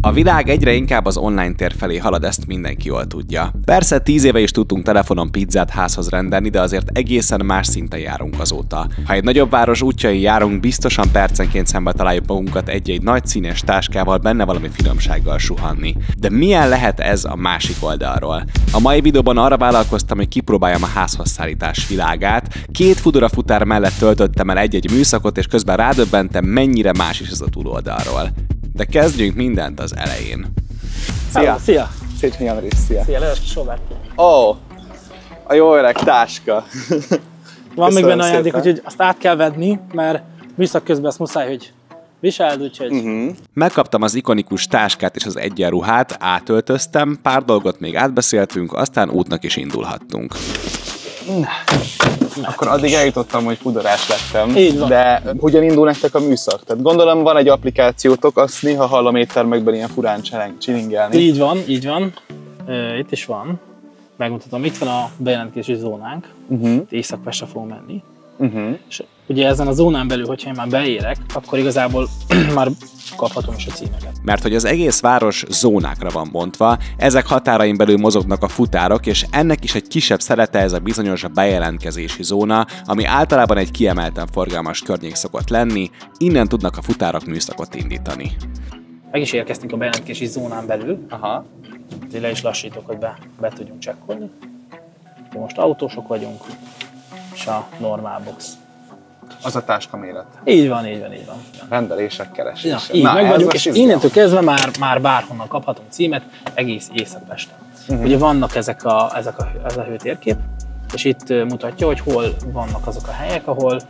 A világ egyre inkább az online tér felé halad, ezt mindenki jól tudja. Persze 10 éve is tudtunk telefonon pizzát házhoz rendelni, de azért egészen más szinten járunk azóta. Ha egy nagyobb város útjain járunk, biztosan percenként szembe találjuk magunkat egy-egy nagy színes táskával, benne valami finomsággal suhanni. De milyen lehet ez a másik oldalról? A mai videóban arra vállalkoztam, hogy kipróbáljam a házhoz szállítás világát. 2 Foodora futár mellett töltöttem el egy-egy műszakot, és közben rádöbbentem, mennyire más is ez a túloldalról. De kezdjünk mindent az elején. Szia! Szia! Széchenyi Andris, szia! Szia, Levesky Sobert! Ó! A jó öreg táska! Van még benne ajándék, úgyhogy azt át kell vedni, mert műszak közben azt muszáj, hogy viseld, úgyhogy... Megkaptam az ikonikus táskát és az egyenruhát, átöltöztem, pár dolgot még átbeszéltünk, aztán útnak is indulhattunk. Akkor addig eljutottam, hogy fudorás lettem. Így van. De hogyan indul nektek a műszak? Tehát gondolom van egy applikációtok, azt néha hallom éttermekben ilyen furán csilingelni. Így van, így van. Itt is van. Megmutatom, itt van a bejelentkezési zónánk. Észak-Pestre fogunk menni. És ugye ezen a zónán belül, hogyha én már beérek, akkor igazából már kaphatom is a címeket. Mert hogy az egész város zónákra van bontva, ezek határain belül mozognak a futárok, és ennek is egy kisebb szelete ez a bizonyos bejelentkezési zóna, ami általában egy kiemelten forgalmas környék szokott lenni, innen tudnak a futárok műszakot indítani. Meg is érkeztünk a bejelentkezési zónán belül. Aha. Le is lassítok, hogy be tudjunk csekkolni. Most autósok vagyunk, és a normál box. Az a táska méret. Így van, így van, így van. Rendelések keresése. Ja, így meg vagyunk, és innentől kezdve már bárhonnan kaphatunk címet, egész Észak-Pesten. Ugye vannak ez a hőtérkép, és itt mutatja, hogy hol vannak azok a helyek, ahol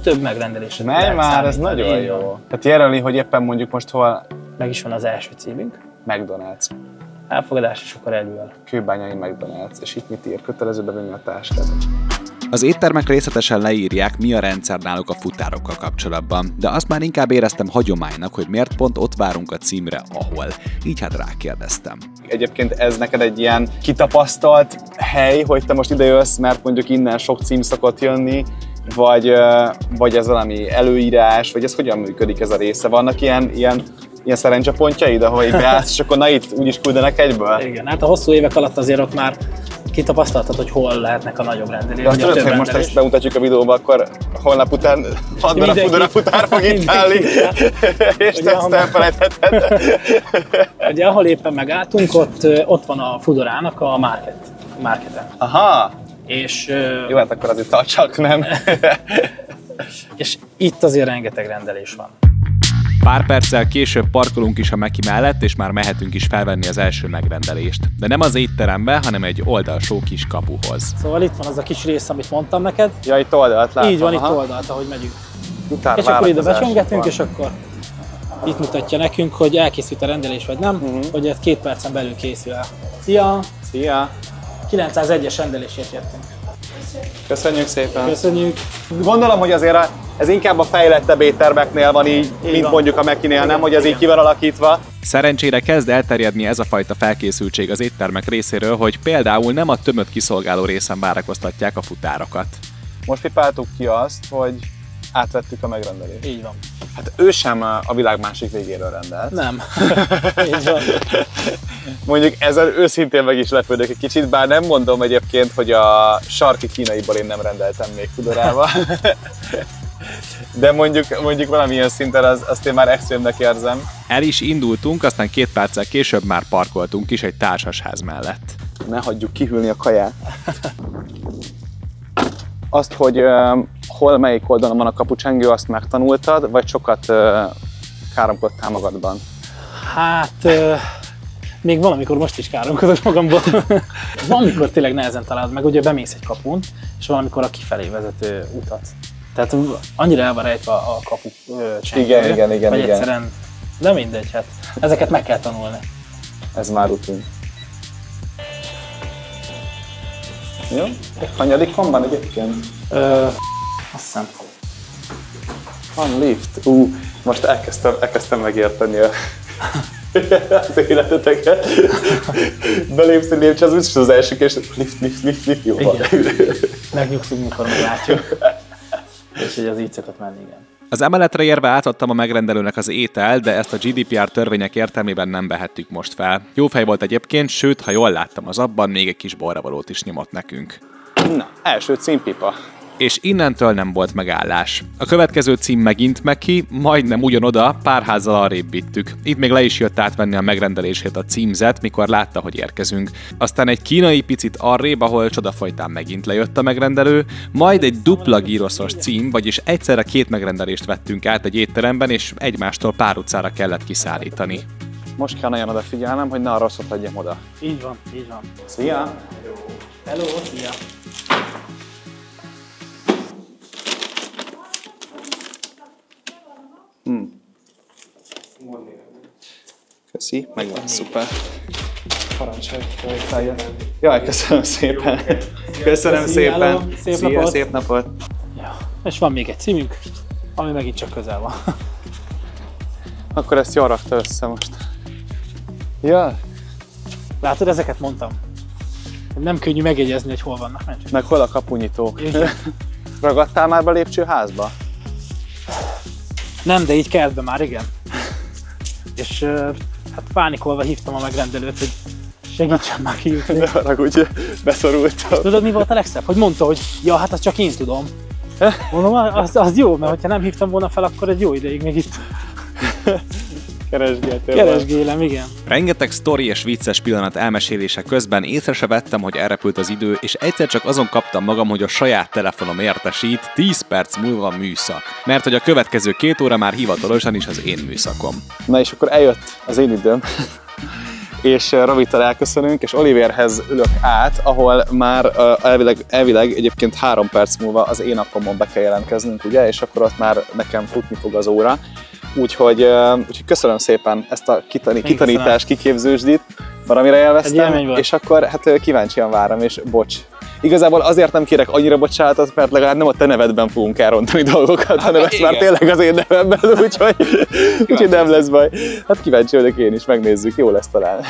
több megrendelésre Menj már, számítani. Ez nagyon jó. Tehát jelöli, hogy éppen mondjuk most hol... Meg is van az első címünk. McDonald's. Elfogadás, és akkor elől. Kőbányai McDonald's. És itt mit ír? Kötelező bevenni a táskát. Az éttermek részletesen leírják, mi a rendszer náluk a futárokkal kapcsolatban, de azt már inkább éreztem hagyománynak, hogy miért pont ott várunk a címre, ahol. Így hát rákérdeztem. Egyébként ez neked egy ilyen kitapasztalt hely, hogy te most ide jössz, mert mondjuk innen sok cím szokott jönni, vagy ez valami előírás, vagy ez hogyan működik ez a része? Vannak ilyen szerencsepontjaid, ahol így beállsz, és akkor na itt úgyis küldenek egyből? Igen, hát a hosszú évek alatt azért ott már kitapasztaltad, hogy hol lehetnek a nagyobb rendelések. De azt tudod, hogy most ezt bemutatjuk a videóba, akkor holnap után 6 darab Foodora futár fog itt állni, és te ezt elfelejtheted. Ugye ahol éppen megálltunk, ott van a Foodorának a marketen. Aha! És, jó, hát akkor azért csak nem. És itt azért rengeteg rendelés van. Pár perccel később parkolunk is a Meki mellett, és már mehetünk is felvenni az első megrendelést. De nem az étterembe, hanem egy oldalsó kis kapuhoz. Szóval itt van az a kis rész, amit mondtam neked. Ja, itt oldalt látom. Így van, itt oldalt, ahogy megyünk. És akkor ide becsöngetünk, és akkor itt mutatja nekünk, hogy elkészült a rendelés, vagy nem, hogy ez 2 percen belül készül el. Szia! Szia! 901-es rendelésért jöttünk. Köszönjük szépen! Köszönjük! Gondolom, hogy azért ez inkább a fejlettebb éttermeknél van így mint van. Mondjuk a Mekinél, nem? Hogy ez így ki van alakítva. Szerencsére kezd elterjedni ez a fajta felkészültség az éttermek részéről, hogy például nem a tömött kiszolgáló részen várakoztatják a futárokat. Most pipáltuk ki azt, hogy átvettük a megrendelést. Így van. Hát ő sem a világ másik végéről rendelt. Nem. Így van. Mondjuk ezzel őszintén meg is lepődök egy kicsit, bár nem mondom egyébként, hogy a sarki kínaiból én nem rendeltem még Foodorával. De mondjuk valamilyen szinten azt én már extrémnek érzem. El is indultunk, aztán 2 perccel később már parkoltunk is egy társasház mellett. Ne hagyjuk kihűlni a kaját. Azt, hogy hol, melyik oldalon van a kapucsengő, azt megtanultad, vagy sokat káromkodtál magadban? Hát még valamikor most is káromkodok magamból. Valamikor tényleg nehezen találod meg, ugye bemész egy kapun, és valamikor a kifelé vezető utat. Tehát annyira el van rejtve a kapu csengő, igen. egyszerűen, de mindegy, hát ezeket meg kell tanulni. Ez már rutin. Jó? Hanyadik van egyébként? Azt hiszem. Van lift. Most elkezdtem megérteni az életeteket. Belépsz egy lépcső, az úgyis az első és lift, jó van. Megnyugszunk, mikor meglátjuk. És hogy az így szokott menni, igen. Az emeletre érve átadtam a megrendelőnek az étel, de ezt a GDPR törvények értelmében nem vehettük most fel. Jó fej volt egyébként, sőt, ha jól láttam az abban, még egy kis borravalót is nyomott nekünk. Na, első címpipa. És innentől nem volt megállás. A következő cím megint Meki, majdnem ugyanoda, pár házzal arrébb vittük. Itt még le is jött átvenni a megrendelését a címzet, mikor látta, hogy érkezünk. Aztán egy kínai picit arrébb, ahol csodafolytán megint lejött a megrendelő, majd egy dupla gyroszos cím, vagyis egyszerre 2 megrendelést vettünk át egy étteremben, és egymástól pár utcára kellett kiszállítani. Most kell nagyon odafigyelnem, hogy ne a rosszat adjam oda. Így van, így van. Szia! Hello, szia! Köszi, megvan, szuper. Parancsolj, hogy feljön. Jaj, köszönöm szépen. Köszönöm szépen. Hello, szép napot. Szép napot. Ja. És van még egy címünk, ami megint csak közel van. Akkor ezt jól rakta össze most. Ja. Látod, ezeket mondtam. Nem könnyű megjegyezni, hogy hol vannak. Meg hol a kapunyitók. Igen. Ragadtál már be lépcsőházba? Nem, de így kertbe már, igen. És hát pánikolva hívtam a megrendelőt, hogy segítsen már kijutni. Ne haragudj, beszorultam. Tudod, mi volt a legszebb? Hogy mondta, hogy ja, hát azt csak én tudom. Mondom, az jó, mert ha nem hívtam volna fel, akkor egy jó ideig még itt keresgélem, igen. Rengeteg sztori és vicces pillanat elmesélése közben észre se vettem, hogy elrepült az idő, és egyszer csak azon kaptam magam, hogy a saját telefonom értesít, 10 perc múlva műszak. Mert hogy a következő 2 óra már hivatalosan is az én műszakom. Na és akkor eljött az én időm. És Ravittal elköszönünk, és Oliverhez ülök át, ahol már elvileg egyébként 3 perc múlva az én appomon be kell jelentkeznünk, ugye? És akkor ott már nekem futni fog az óra. Úgyhogy köszönöm szépen ezt a kitanítás, kiképzősdit, valamire élveztem, és akkor hát kíváncsian várom, és bocs. Igazából azért nem kérek annyira bocsánatot, mert legalább nem a te nevedben fogunk elrontani dolgokat, hanem ez már tényleg az én nevemben, úgyhogy nem lesz baj. Hát kíváncsi vagyok én is, megnézzük, jó lesz talán.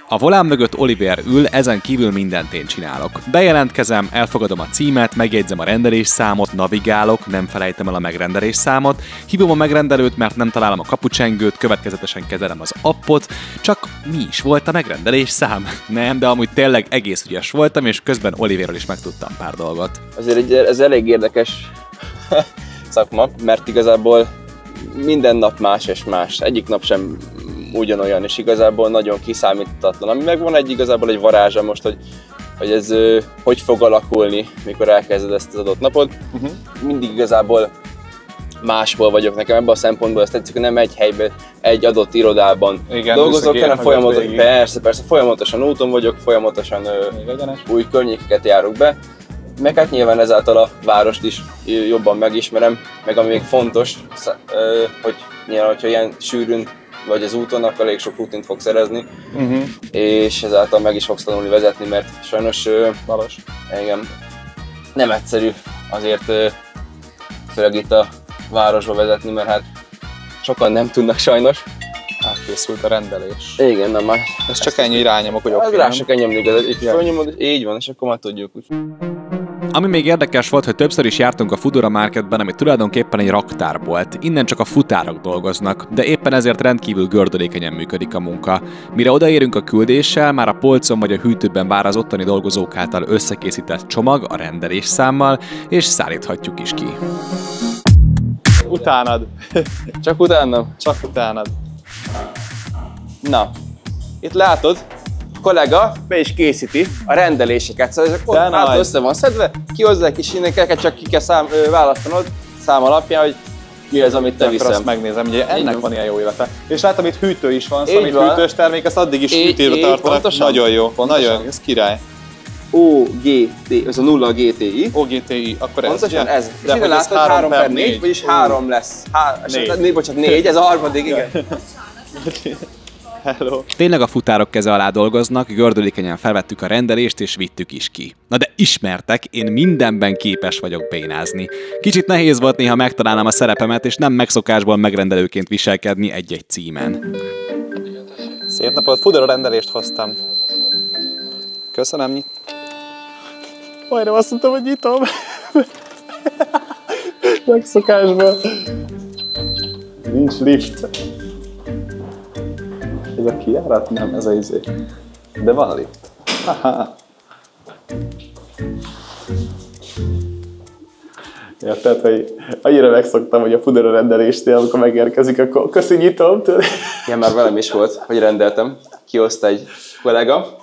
A volán mögött Oliver ül, ezen kívül mindent én csinálok. Bejelentkezem, elfogadom a címet, megjegyzem a rendelésszámot, navigálok, nem felejtem el a megrendelésszámot, hívom a megrendelőt, mert nem találom a kapucsengőt, következetesen kezelem az appot, csak mi is volt a megrendelésszám? Nem, de amúgy tényleg egész ügyes voltam, és közben Oliverről is megtudtam pár dolgot. Azért ez elég érdekes szakma, mert igazából minden nap más és más. Egyik nap sem ugyanolyan, és igazából nagyon kiszámíthatatlan. Ami megvan igazából egy varázsa most, hogy ez hogy fog alakulni, mikor elkezded ezt az adott napot. Mindig igazából máshol vagyok nekem ebben a szempontból, azt tetszik, hogy nem egy helyben, egy adott irodában dolgozok, hanem folyamatosan, persze, folyamatosan úton vagyok, folyamatosan új környékeket járok be. Meg hát nyilván ezáltal a várost is jobban megismerem, meg ami még fontos, hogy nyilván, hogyha ilyen sűrűn vagy az úton, akkor elég sok rutint fog szerezni, és ezáltal meg is fogsz tanulni vezetni, mert sajnos igen, nem egyszerű azért főleg itt a városba vezetni, mert hát sokan nem tudnak sajnos. Átkészült a rendelés. Igen, nem már. Ez csak ennyi, hogy rányomok, hogy oké. Rá se kell nyomni, így fölnyomod, így van, és akkor már tudjuk. Ami még érdekes volt, hogy többször is jártunk a Foodora Marketben, ami tulajdonképpen egy raktár volt. Innen csak a futárok dolgoznak, de éppen ezért rendkívül gördülékenyen működik a munka. Mire odaérünk a küldéssel, már a polcon vagy a hűtőben vár az ottani dolgozók által összekészített csomag a rendelésszámmal, és szállíthatjuk is ki. Utánad. Csak utánam? Csak utánad. Na, itt látod, a kollega be is készíti a rendeléseket, szóval ezek ott össze van szedve, kihozzák is inneket, csak ki kell választanod szám alapján, hogy mi az, amit te viszem. Azt megnézem, ugye ennek van ilyen jó élete. És látom, itt hűtő is van, szóval itt hűtős termék, ezt addig is hűtőbe tartanak. Nagyon jó, nagyon, ez király. OGT, ez a 0 GTI. OGTI, akkor ez. Pontosan ez. És ide látod 3/4, vagyis 3 lesz. 4, ez a harmadik, igen. Hello. Tényleg a futárok keze alá dolgoznak, gördülékenyen felvettük a rendelést és vittük is ki. Na de ismertek, én mindenben képes vagyok bénázni. Kicsit nehéz volt néha megtalálnom a szerepemet, és nem megszokásból megrendelőként viselkedni egy-egy címen. Szép napot, Foodora rendelést hoztam. Köszönöm. Majdnem azt mondtam, hogy nyitom. Megszokásból. Nincs lift. Ez a kijárat? Nem, ez a izé. De van lift. Haha. Ja, tehát, hogy annyira megszoktam, hogy a Foodora rendelésnél, amikor megérkezik, akkor köszi, nyitom. Igen, már velem is volt, hogy rendeltem. Kihozta egy kollega.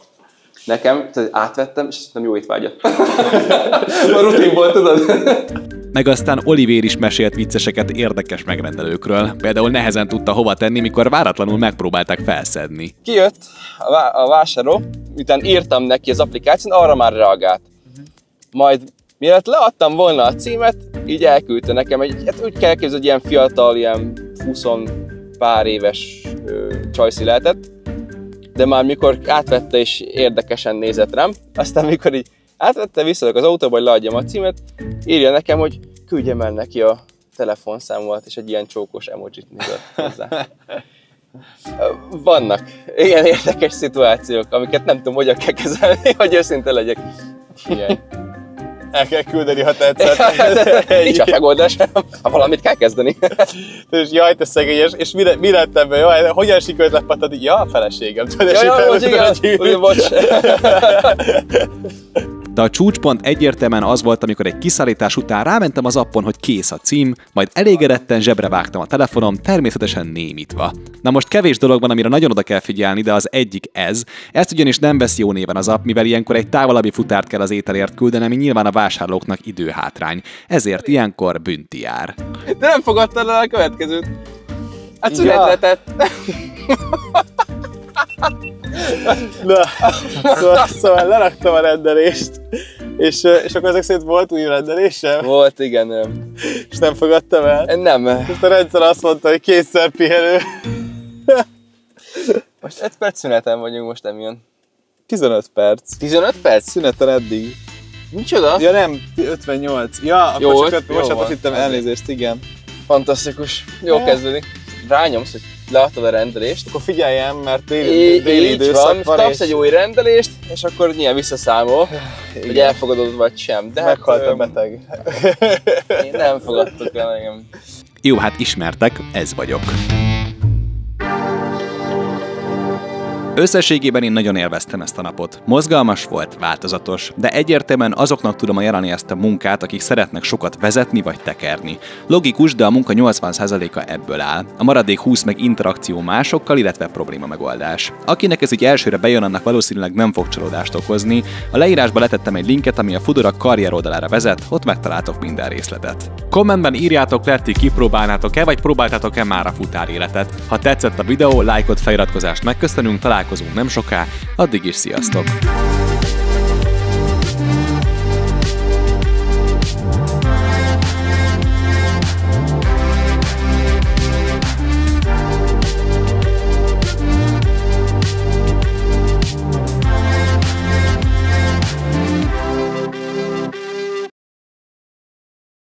Nekem, tehát átvettem, és azt nem jó étvágyat. A rutinból, tudod? Meg aztán Olivér is mesélt vicceseket érdekes megrendelőkről. Például nehezen tudta hova tenni, mikor váratlanul megpróbálták felszedni. Kijött a vásárló, miután írtam neki az applikáción, arra már reagált. Majd mielőtt leadtam volna a címet, így elküldte nekem hát úgy kell elképzelni, hogy ilyen fiatal, ilyen 20 pár éves csajszi lehetett, de már mikor átvette és érdekesen nézett rám, aztán mikor így átvette, visszadok az autóba, hogy leadjam a címet, írja nekem, hogy küldjem el neki a telefonszámomat, és egy ilyen csókos emojit nézett hozzá. Vannak ilyen érdekes szituációk, amiket nem tudom, hogyan kell kezelni, hogy őszinte legyek. Ilyen. El kell küldeni, ha tetszett. Nincs a megoldás, ha valamit kell kezdeni. És jaj, te szegényes, és mi lett ebből? Jaj, hogyan sikerült lepattatni? Ja, a feleségem. Bocs. De a csúcspont egyértelműen az volt, amikor egy kiszállítás után rámentem az appon, hogy kész a cím, majd elégedetten zsebre vágtam a telefonom, természetesen némítva. Na most kevés dolog van, amire nagyon oda kell figyelni, de az egyik ez. Ezt ugyanis nem vesz jó néven az app, mivel ilyenkor egy távolabbi futárt kell az ételért küldeni, ami nyilván a vásárlóknak időhátrány. Ezért ilyenkor bünti jár. De nem fogadtad el a következőt. Hát szünetre tett. Na, szóval leraktam a rendelést, és akkor ezek szerint volt új rendelésem? Volt, igen. És nem fogadtam el? Nem. És a rendszer azt mondta, hogy kétszer pihenő. Most 5 perc szüneten vagyunk, most nem jön. 15 perc. 15 perc? Szüneten eddig. Micsoda? Ja nem, 58. Ja, akkor jó, csak most van. hittem elnézést, igen. Fantasztikus. Jó kezdődik. Rányomsz, hogy leadtad a rendelést. Akkor figyeljem, mert déli időszak van. Kapsz egy új rendelést, és akkor nyilván visszaszámol, hogy elfogadod vagy sem. De meghalt a beteg. Én nem fogadtok el engem. Jó, hát ismertek, ez vagyok. Összességében én nagyon élveztem ezt a napot. Mozgalmas volt, változatos, de egyértelműen azoknak tudom ajánlani ezt a munkát, akik szeretnek sokat vezetni vagy tekerni. Logikus, de a munka 80%-a ebből áll. A maradék 20 meg interakció másokkal, illetve probléma megoldás. Akinek ez így elsőre bejön, annak valószínűleg nem fog csalódást okozni. A leírásba letettem egy linket, ami a Foodora karrier oldalára vezet, ott megtaláltok minden részletet. Kommentben írjátok le, ti kipróbálnátok-e, vagy próbáltátok-e már a futáréletet. Ha tetszett a videó, lájkot, feliratkozást megköszönünk, találkozunk nem soká, addig is sziasztok!